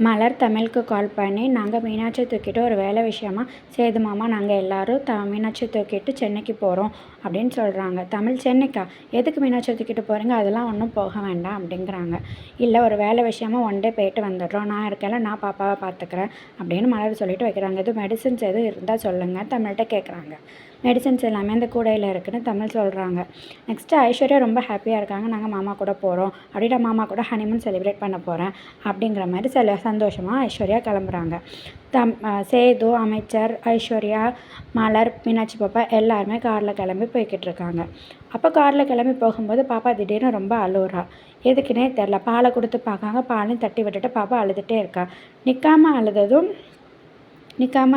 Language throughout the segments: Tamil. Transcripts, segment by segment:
மலர் தமிழுக்கு கால் பண்ணி, நாங்கள் மீனாட்சி தூக்கிட்டு ஒரு வேலை விஷயமா சேது மாமா நாங்கள் எல்லோரும் மீனாட்சி தூக்கிட்டு சென்னைக்கு போகிறோம் அப்படின்னு சொல்கிறாங்க. தமிழ் சென்னைக்கா? எதுக்கு மீனாட்சி தூக்கிட்டு போகிறீங்க? அதெல்லாம் ஒன்றும் போக வேண்டாம் அப்படிங்கிறாங்க. இல்லை, ஒரு வேலை விஷயமா ஒன் டே போயிட்டு வந்துடுறோம், நான் இருக்கேன்ல, நான் பாப்பாவை பார்த்துக்கிறேன் அப்படின்னு மலர் சொல்லிட்டு வைக்கிறாங்க. எதுவும் மெடிசன்ஸ் எதுவும் இருந்தால் சொல்லுங்கள் தமிழ்கிட்ட கேட்குறாங்க. மெடிசன்ஸ் எல்லாமே அந்த கூடையில் இருக்குதுன்னு தமிழ் சொல்கிறாங்க. நெக்ஸ்ட்டு ஐஸ்வர்யா ரொம்ப ஹாப்பியாக இருக்காங்க. நாங்கள் மாமா கூட போகிறோம் அப்படின்னா மாமா கூட ஹனிமூன் செலிப்ரேட் பண்ண போகிறேன் அப்படிங்கிற மாதிரி சந்தோஷமாக ஐஸ்வர்யா கிளம்புறாங்க. சேது, அமைச்சர், ஐஸ்வர்யா, மலர், மீனாட்சி பாப்பா எல்லாருமே காரில் கிளம்பி போய்கிட்டு இருக்காங்க. அப்போ காரில் கிளம்பி போகும்போது பாப்பா திடீர்னு ரொம்ப அழுகுறா. எதுக்குன்னே தெரில. பாலை கொடுத்து பார்க்காங்க, பாலையும் தட்டி விட்டுட்டு பாப்பா அழுதுகிட்டே இருக்கா. நிற்காமல்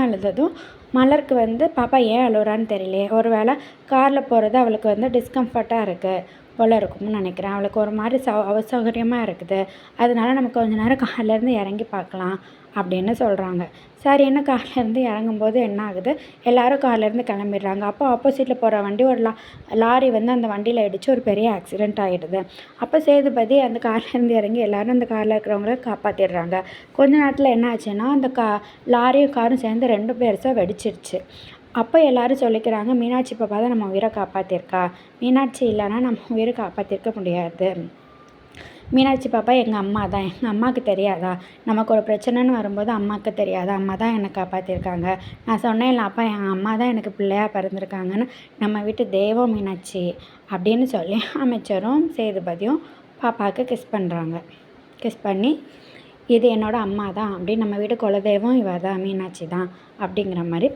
அழுததும் மலருக்கு பாப்பா ஏன் அழுகுறான்னு தெரியலையே, ஒரு வேளை காரில் போகிறது அவளுக்கு டிஸ்கம்ஃபர்ட்டாக இருக்குது போல் இருக்கும்னு நினைக்கிறேன். அவளுக்கு ஒரு மாதிரி அசௌகரியமாக இருக்குது, அதனால நம்ம கொஞ்ச நேரம் கார்லேருந்து இறங்கி பார்க்கலாம் அப்படின்னு சொல்கிறாங்க. சரின்னு கார்லேருந்து இறங்கும்போது என்ன ஆகுது, எல்லோரும் கார்லேருந்து கிளம்பிடுறாங்க. அப்போ ஆப்போசிட்டில் போகிற வண்டி ஒரு லாரி அந்த வண்டியில் இடித்து ஒரு பெரிய ஆக்சிடெண்ட் ஆகிடுது. அப்போ சேதுபதி அந்த கார்லேருந்து இறங்கி எல்லோரும் அந்த காரில் இருக்கிறவங்கள காப்பாற்றிடுறாங்க. கொஞ்ச நேரத்தில் என்ன ஆச்சுன்னா, அந்த லாரியும் காரும் சேர்ந்து 2 பேருசாக வெடிச்சிருச்சு. அப்போ எல்லோரும் சொல்லிக்கிறாங்க, மீனாட்சி பாப்பா தான் நம்ம உயிரை காப்பாற்றிருக்கா, மீனாட்சி இல்லைன்னா நம்ம உயிரை காப்பாற்றிருக்க முடியாது. மீனாட்சி பாப்பா எங்கள் அம்மா தான், எங்கள் அம்மாவுக்கு தெரியாதா, நமக்கு ஒரு பிரச்சனைன்னு வரும்போது அம்மாவுக்கு தெரியாதா, அம்மா தான் என்னை காப்பாற்றிருக்காங்க. நான் சொன்னேன்ல அப்பா, எங்கள் அம்மா தான் எனக்கு பிள்ளையாக பிறந்திருக்காங்கன்னு, நம்ம வீட்டு தெய்வம் மீனாட்சி அப்படின்னு சொல்லி அமைச்சரும் சேதுபதியும் பாப்பாவுக்கு கிஸ் பண்ணுறாங்க. கிஸ் பண்ணி, இது என்னோடய அம்மா தான் அப்படின்னு, நம்ம வீட்டு குலதெய்வம் இவ தான், மீனாட்சி தான் அப்படிங்கிற மாதிரி